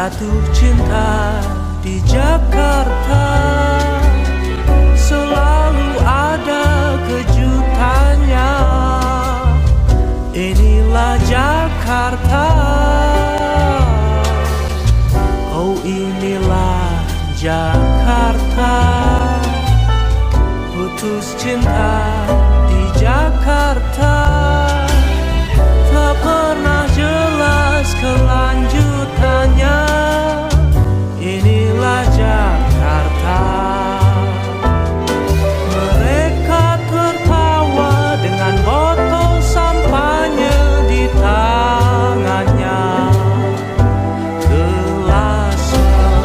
Jatuh cinta di Jakarta, selalu ada kejutannya. Inilah Jakarta, oh inilah Jakarta. Putus cinta di Jakarta, tak pernah jelas kelanjutannya. Inilah Jakarta. Mereka tertawa dengan botol sampahnya di tangannya. Gelas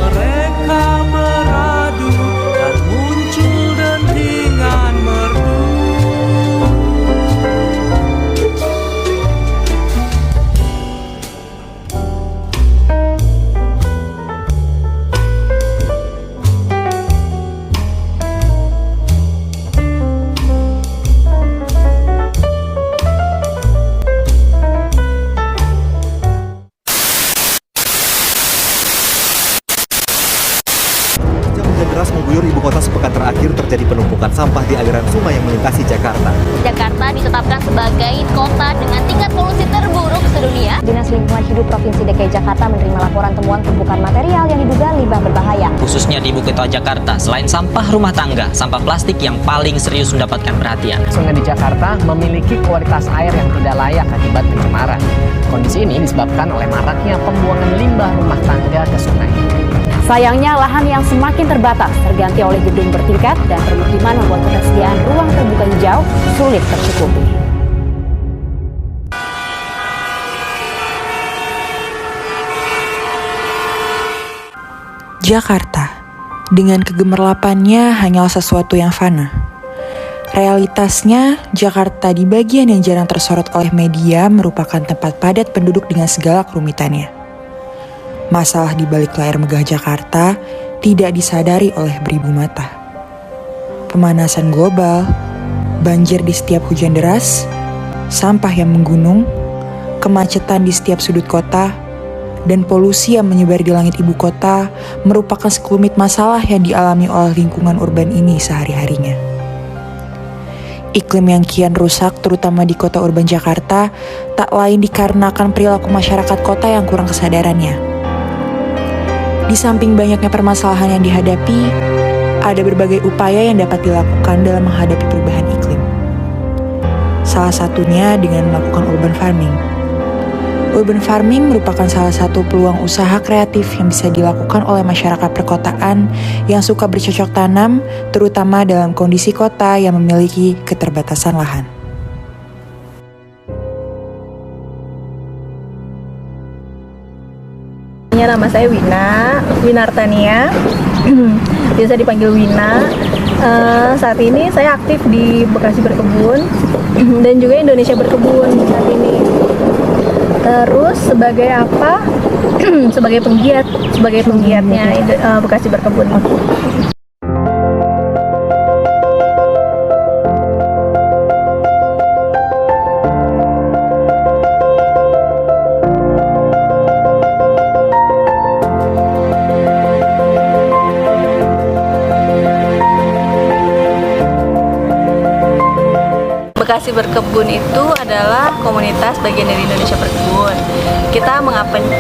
mereka beradu dan muncul dentingan merdu. Hujan deras mengguyur ibu kota sepekan terakhir, terjadi penumpukan sampah di aliran sungai yang melintasi Jakarta. Jakarta ditetapkan sebagai kota dengan tingkat polusi terburuk sedunia. Dinas Lingkungan Hidup Provinsi DKI Jakarta menerima laporan temuan tumpukan material yang diduga limbah berbahaya. Khususnya di ibu kota Jakarta, selain sampah rumah tangga, sampah plastik yang paling serius mendapatkan perhatian. Sungai di Jakarta memiliki kualitas air yang tidak layak akibat pencemaran. Kondisi ini disebabkan oleh maraknya pembuangan limbah rumah tangga ke sungai. Sayangnya lahan yang semakin terbatas terganti oleh gedung bertingkat dan permukiman membuat ketersediaan ruang terbuka hijau sulit tercukupi. Jakarta, dengan kegemerlapannya hanyalah sesuatu yang fana. Realitasnya, Jakarta di bagian yang jarang tersorot oleh media merupakan tempat padat penduduk dengan segala kerumitannya. Masalah di balik layar megah Jakarta tidak disadari oleh beribu mata. Pemanasan global, banjir di setiap hujan deras, sampah yang menggunung, kemacetan di setiap sudut kota, dan polusi yang menyebar di langit ibu kota merupakan sekelumit masalah yang dialami oleh lingkungan urban ini sehari-harinya. Iklim yang kian rusak, terutama di kota urban Jakarta, tak lain dikarenakan perilaku masyarakat kota yang kurang kesadarannya. Di samping banyaknya permasalahan yang dihadapi, ada berbagai upaya yang dapat dilakukan dalam menghadapi perubahan iklim. Salah satunya dengan melakukan urban farming. Urban farming merupakan salah satu peluang usaha kreatif yang bisa dilakukan oleh masyarakat perkotaan yang suka bercocok tanam, terutama dalam kondisi kota yang memiliki keterbatasan lahan. Nama saya Winartania, biasa dipanggil Wina. Saat ini saya aktif di Bekasi Berkebun dan juga Indonesia Berkebun saat ini. Terus sebagai apa? sebagai penggiatnya Bekasi Berkebun. Bekasi Berkebun itu adalah komunitas bagian dari Indonesia Berkebun. Kita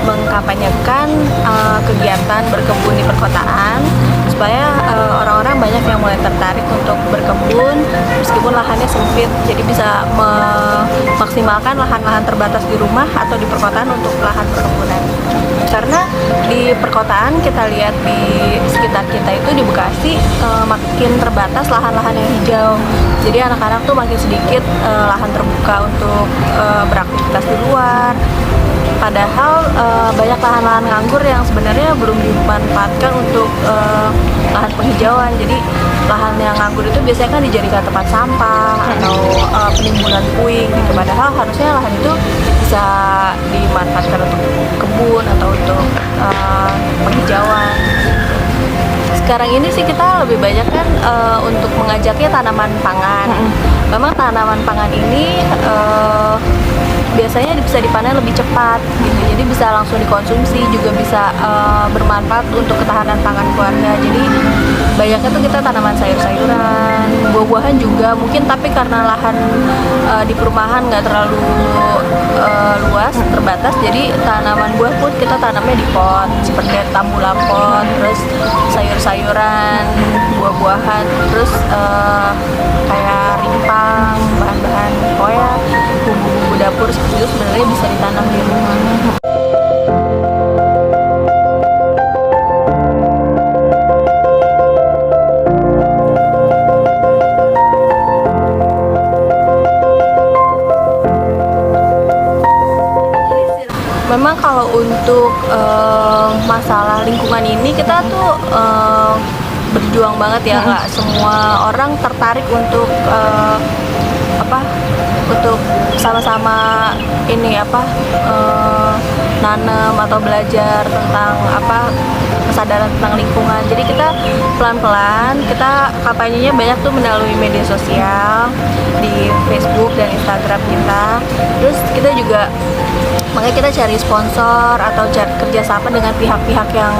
mengkampanyekan kegiatan berkebun di perkotaan supaya orang-orang banyak yang mulai tertarik untuk berkebun meskipun lahannya sempit. Jadi bisa memaksimalkan lahan-lahan terbatas di rumah atau di perkotaan untuk lahan perkebunan. Karena di perkotaan kita lihat di sekitar kita itu di Bekasi makin terbatas lahan-lahan yang hijau. Jadi anak-anak tuh makin sedikit lahan terbuka untuk beraktivitas di luar. Padahal banyak lahan-lahan nganggur yang sebenarnya belum dimanfaatkan untuk lahan penghijauan. Jadi lahan yang nganggur itu biasanya kan dijadikan tempat sampah atau penimbunan puing gitu. Padahal harusnya lahan itu bisa dimanfaatkan untuk kebun atau untuk penghijauan. Sekarang ini sih kita lebih banyak kan untuk mengajaknya tanaman pangan. Memang tanaman pangan ini biasanya bisa dipanen lebih cepat gitu. Jadi bisa langsung dikonsumsi, juga bisa bermanfaat untuk ketahanan pangan keluarga. Jadi banyaknya tuh kita tanaman sayur-sayuran, buah-buahan juga mungkin, tapi karena lahan di perumahan nggak terlalu luas, terbatas, jadi tanaman buah pun kita tanamnya di pot seperti tambula pot, terus sayur-sayuran, buah-buahan, terus kayak rimpang, bahan-bahan pokoknya bumbu-bumbu dapur seperti itu sebenarnya bisa ditanam di rumah. Memang kalau untuk masalah lingkungan ini kita tuh berjuang banget ya, nggak semua orang tertarik untuk untuk sama-sama ini nanam atau belajar tentang kesadaran tentang lingkungan. Jadi kita pelan-pelan, kita kampanyenya banyak tuh melalui media sosial di Facebook dan Instagram kita. Terus kita juga makanya kita cari sponsor atau cari kerjasama dengan pihak-pihak yang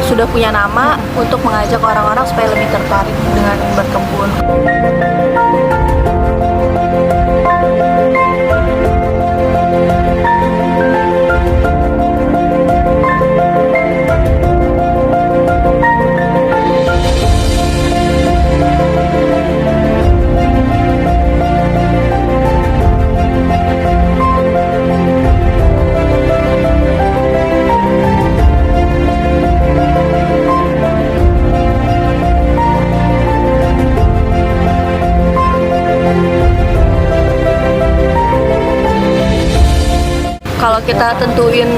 sudah punya nama untuk mengajak orang-orang supaya lebih tertarik dengan berkebun. Kalau kita tentuin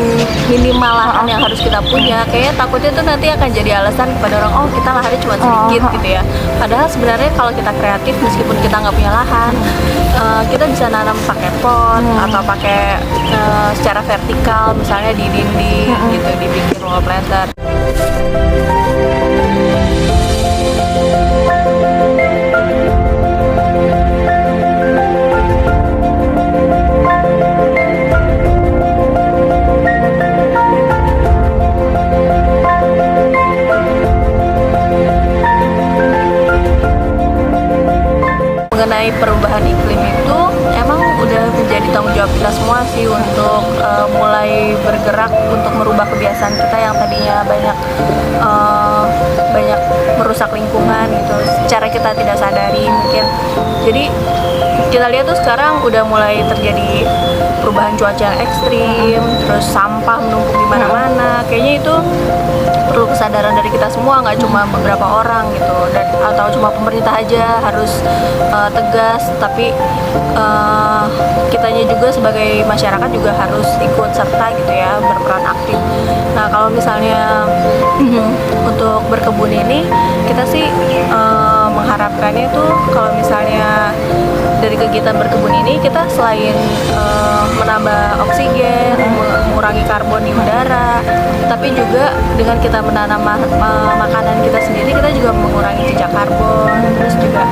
minimal lahan yang harus kita punya, kayaknya takutnya tuh nanti akan jadi alasan kepada orang, oh kita lahannya cuma sedikit gitu ya. Padahal sebenarnya kalau kita kreatif, meskipun kita nggak punya lahan, kita bisa nanam pakai pot atau pakai secara vertikal, misalnya di dinding gitu, dibikin wall planter. Mengenai perubahan iklim itu emang udah menjadi tanggung jawab kita semua sih untuk mulai bergerak untuk merubah kebiasaan kita yang tadinya banyak merusak lingkungan gitu secara kita tidak sadari mungkin. Jadi kita lihat tuh sekarang udah mulai terjadi perubahan cuaca yang ekstrim, terus sampah menumpuk di mana-mana. Kayaknya itu perlu kesadaran dari kita semua, nggak cuma beberapa orang gitu, dan atau cuma pemerintah aja harus tegas, tapi kitanya juga sebagai masyarakat juga harus ikut serta gitu ya, berperan aktif. Nah kalau misalnya untuk berkebun ini kita sih mengharapkannya tuh kalau misalnya dari kegiatan berkebun ini kita selain menambah oksigen, mengurangi karbon di udara, tapi juga dengan kita menanam makanan kita sendiri, kita juga mengurangi jejak karbon, terus juga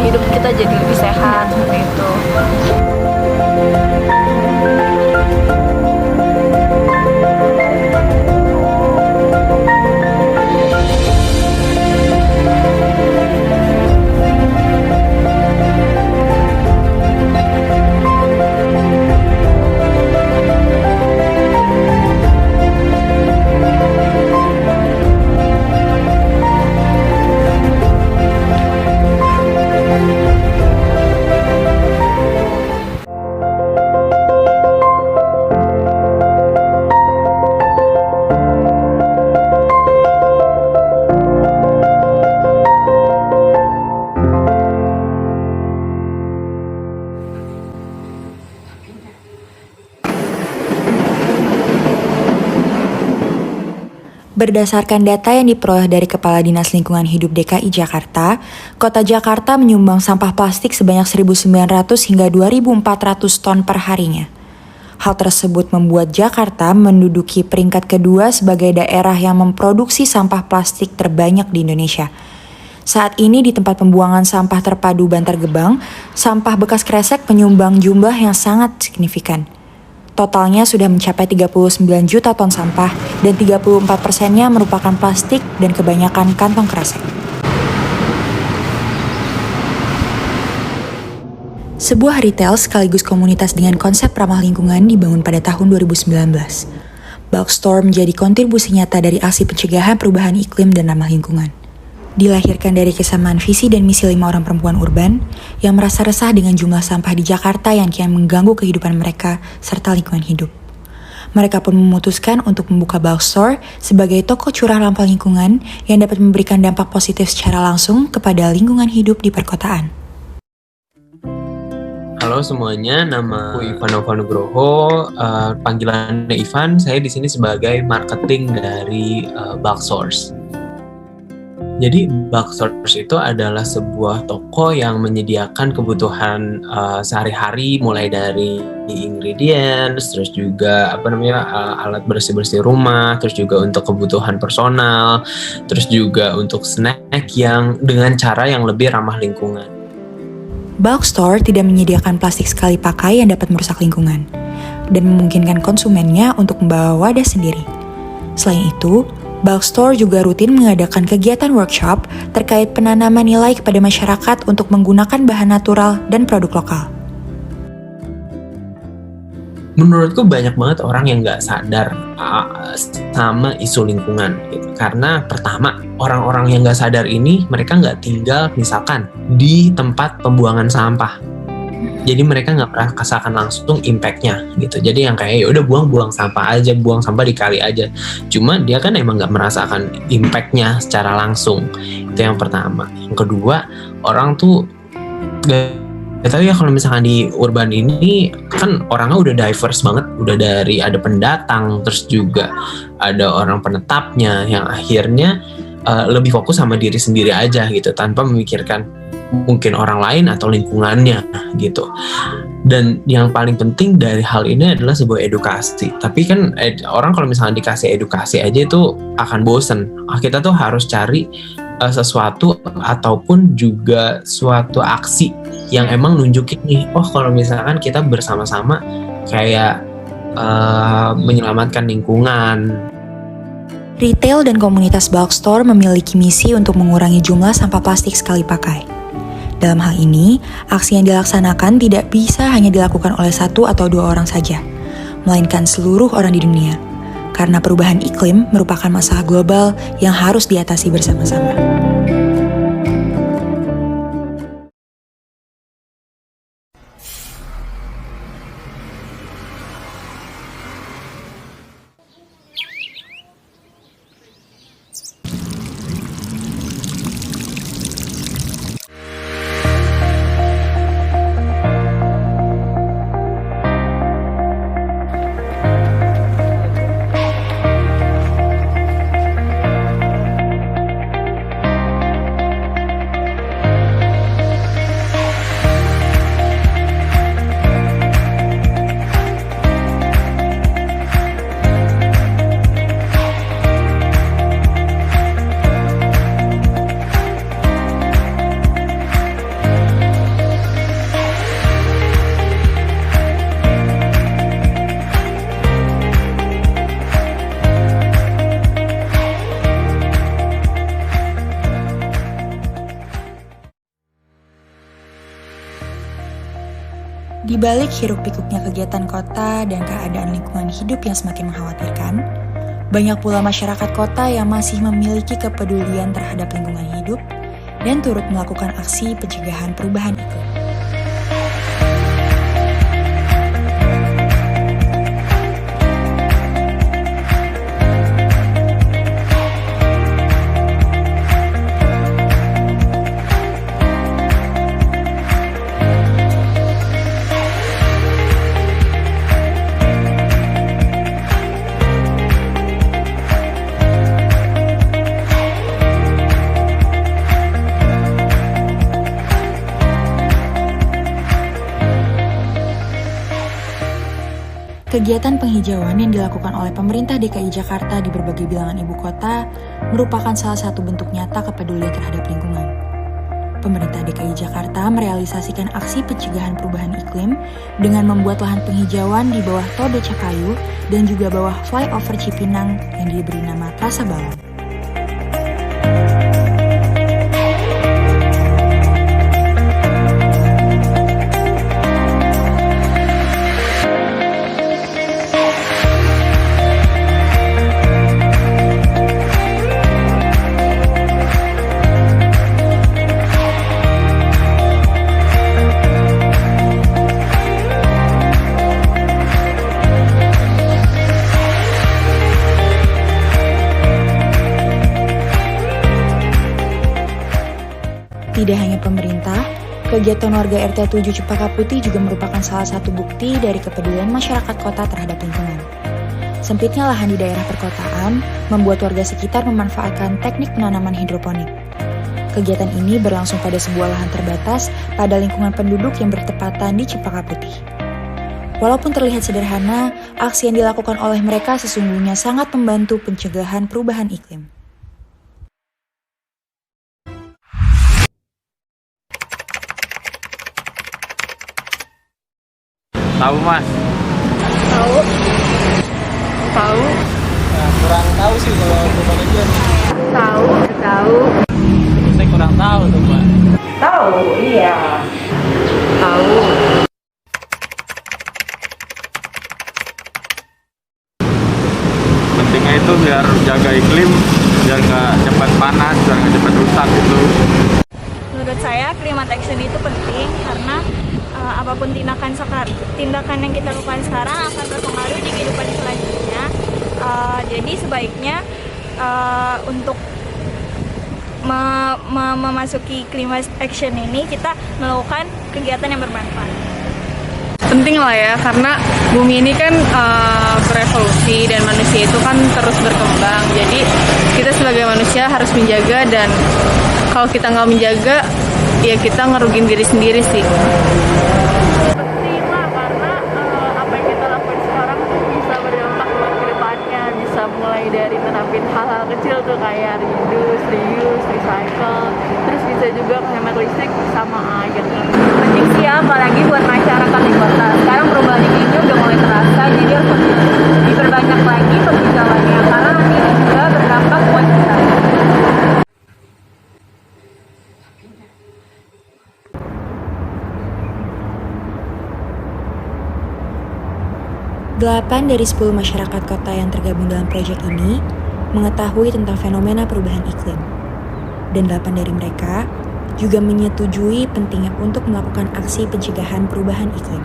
hidup kita jadi lebih sehat seperti itu. Berdasarkan data yang diperoleh dari Kepala Dinas Lingkungan Hidup DKI Jakarta, Kota Jakarta menyumbang sampah plastik sebanyak 1.900 hingga 2.400 ton per harinya. Hal tersebut membuat Jakarta menduduki peringkat kedua sebagai daerah yang memproduksi sampah plastik terbanyak di Indonesia. Saat ini di tempat pembuangan sampah terpadu Bantar Gebang, sampah bekas kresek menyumbang jumlah yang sangat signifikan. Totalnya sudah mencapai 39 juta ton sampah dan 34%-nya merupakan plastik dan kebanyakan kantong kresek. Sebuah retail sekaligus komunitas dengan konsep ramah lingkungan dibangun pada tahun 2019. Bulk Store menjadi kontribusi nyata dari aksi pencegahan perubahan iklim dan ramah lingkungan. Dilahirkan dari kesamaan visi dan misi 5 orang perempuan urban yang merasa resah dengan jumlah sampah di Jakarta yang kian mengganggu kehidupan mereka serta lingkungan hidup. Mereka pun memutuskan untuk membuka Bulk Store sebagai toko curah ramah lingkungan yang dapat memberikan dampak positif secara langsung kepada lingkungan hidup di perkotaan. Halo semuanya, nama aku Ivan Nova Nugroho. Panggilannya Ivan. Saya di sini sebagai marketing dari Bulk Source. Jadi Bulk Source itu adalah sebuah toko yang menyediakan kebutuhan sehari-hari, mulai dari ingredients, terus juga alat bersih-bersih rumah, terus juga untuk kebutuhan personal, terus juga untuk snack yang dengan cara yang lebih ramah lingkungan. Bulk Store tidak menyediakan plastik sekali pakai yang dapat merusak lingkungan dan memungkinkan konsumennya untuk membawa wadah sendiri. Selain itu, Bulk Store juga rutin mengadakan kegiatan workshop terkait penanaman nilai kepada masyarakat untuk menggunakan bahan natural dan produk lokal. Menurutku banyak banget orang yang nggak sadar sama isu lingkungan gitu. Karena pertama, orang-orang yang nggak sadar ini mereka nggak tinggal misalkan di tempat pembuangan sampah. Jadi mereka nggak pernah merasakan langsung impact-nya gitu. Jadi yang kayak ya udah buang sampah aja, buang sampah di kali aja. Cuma dia kan emang nggak merasakan impact-nya secara langsung. Itu yang pertama. Yang kedua, orang tuh gak tahu ya kalau misalkan di urban ini kan orangnya udah diverse banget, udah dari ada pendatang, terus juga ada orang penetapnya yang akhirnya lebih fokus sama diri sendiri aja gitu tanpa memikirkan mungkin orang lain atau lingkungannya gitu. Dan yang paling penting dari hal ini adalah sebuah edukasi. Tapi kan orang kalau misalnya dikasih edukasi aja itu akan bosen. Kita tuh harus cari sesuatu ataupun juga suatu aksi yang emang nunjukin nih, oh kalau misalkan kita bersama-sama kayak menyelamatkan lingkungan. Retail dan komunitas Bulk Store memiliki misi untuk mengurangi jumlah sampah plastik sekali pakai. Dalam hal ini, aksi yang dilaksanakan tidak bisa hanya dilakukan oleh 1 atau 2 orang saja, melainkan seluruh orang di dunia. Karena perubahan iklim merupakan masalah global yang harus diatasi bersama-sama. Di balik hiruk-pikuknya kegiatan kota dan keadaan lingkungan hidup yang semakin mengkhawatirkan, banyak pula masyarakat kota yang masih memiliki kepedulian terhadap lingkungan hidup dan turut melakukan aksi pencegahan perubahan iklim. Kegiatan penghijauan yang dilakukan oleh pemerintah DKI Jakarta di berbagai bilangan ibu kota merupakan salah satu bentuk nyata kepedulian terhadap lingkungan. pemerintah DKI Jakarta merealisasikan aksi pencegahan perubahan iklim dengan membuat lahan penghijauan di bawah Tol Becakayu dan juga bawah flyover Cipinang yang diberi nama Trasa Balong. Tidak hanya pemerintah, kegiatan warga RT 7 Cempaka Putih juga merupakan salah satu bukti dari kepedulian masyarakat kota terhadap lingkungan. Sempitnya lahan di daerah perkotaan membuat warga sekitar memanfaatkan teknik penanaman hidroponik. Kegiatan ini berlangsung pada sebuah lahan terbatas pada lingkungan penduduk yang bertepatan di Cempaka Putih. Walaupun terlihat sederhana, aksi yang dilakukan oleh mereka sesungguhnya sangat membantu pencegahan perubahan iklim. Tahu Mas? Tahu. Kurang tahu sih kalau perubahan iklim. Tahu. Saya kurang tahu tuh Mbak. Tahu, iya. Tahu. Pentingnya itu biar jaga iklim, biar nggak cepat panas, biar nggak cepat rusak gitu. Menurut saya climate action itu penting karena apapun tindakan yang kita lakukan sekarang akan berpengaruh di kehidupan selanjutnya. Jadi sebaiknya untuk memasuki climate action ini kita melakukan kegiatan yang bermanfaat. Penting lah ya, karena bumi ini kan berevolusi dan manusia itu kan terus berkembang. Jadi kita sebagai manusia harus menjaga, dan kalau kita nggak menjaga, ya kita ngerugin diri sendiri sih. Penting lah karena apa yang kita lakukan sekarang bisa berdampak buat ke depannya. Bisa mulai dari nerapin hal-hal kecil tuh kayak reuse, recycle, terus bisa juga hemat listrik sama air. Penting sih ya, apalagi buat masyarakat di kota. Sekarang perubahan iklimnya udah mulai terasa, jadi harus diperbanyak lagi penghijauannya karena nanti ini juga berdampak buat kita. 8 dari 10 masyarakat kota yang tergabung dalam proyek ini mengetahui tentang fenomena perubahan iklim. Dan 8 dari mereka juga menyetujui pentingnya untuk melakukan aksi pencegahan perubahan iklim.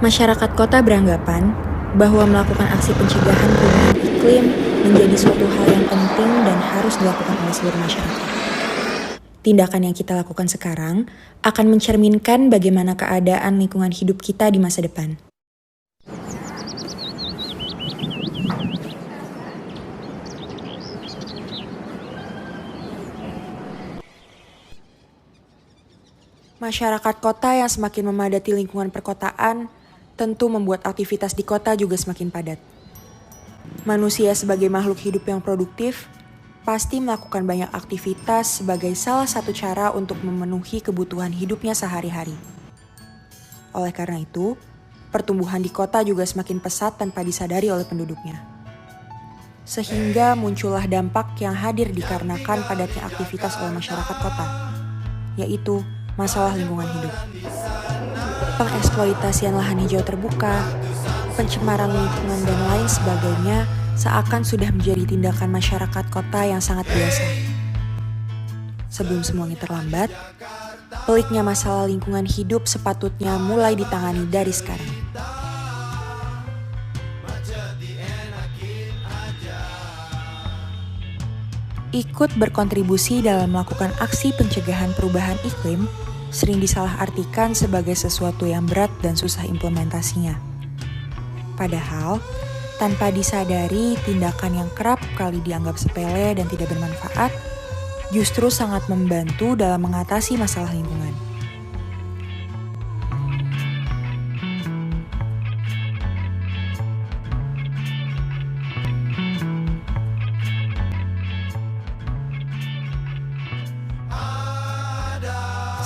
Masyarakat kota beranggapan bahwa melakukan aksi pencegahan perubahan iklim menjadi suatu hal yang penting dan harus dilakukan oleh seluruh masyarakat. Tindakan yang kita lakukan sekarang akan mencerminkan bagaimana keadaan lingkungan hidup kita di masa depan. Masyarakat kota yang semakin memadati lingkungan perkotaan tentu membuat aktivitas di kota juga semakin padat. Manusia sebagai makhluk hidup yang produktif pasti melakukan banyak aktivitas sebagai salah satu cara untuk memenuhi kebutuhan hidupnya sehari-hari. Oleh karena itu, pertumbuhan di kota juga semakin pesat tanpa disadari oleh penduduknya. Sehingga muncullah dampak yang hadir dikarenakan padatnya aktivitas oleh masyarakat kota, yaitu masalah lingkungan hidup. Pengeksploitasian lahan hijau terbuka, pencemaran lingkungan dan lain sebagainya seakan sudah menjadi tindakan masyarakat kota yang sangat biasa. Sebelum semuanya terlambat, peliknya masalah lingkungan hidup sepatutnya mulai ditangani dari sekarang. Ikut berkontribusi dalam melakukan aksi pencegahan perubahan iklim sering disalahartikan sebagai sesuatu yang berat dan susah implementasinya. Padahal, tanpa disadari, tindakan yang kerap kali dianggap sepele dan tidak bermanfaat justru sangat membantu dalam mengatasi masalah lingkungan.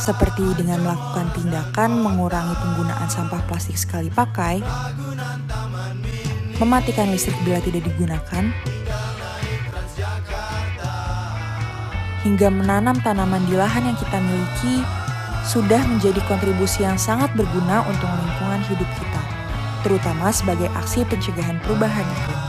seperti dengan melakukan tindakan mengurangi penggunaan sampah plastik sekali pakai, mematikan listrik bila tidak digunakan, hingga menanam tanaman di lahan yang kita miliki sudah menjadi kontribusi yang sangat berguna untuk lingkungan hidup kita, terutama sebagai aksi pencegahan perubahan iklim.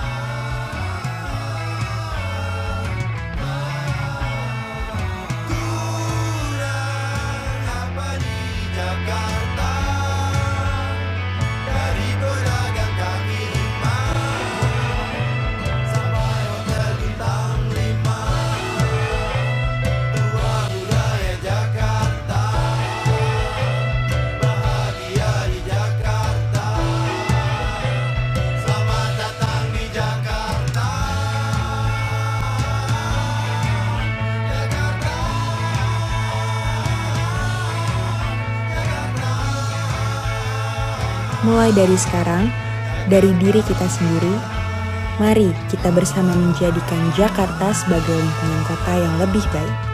Mulai dari sekarang, dari diri kita sendiri, mari kita bersama menjadikan Jakarta sebagai lingkungan kota yang lebih baik.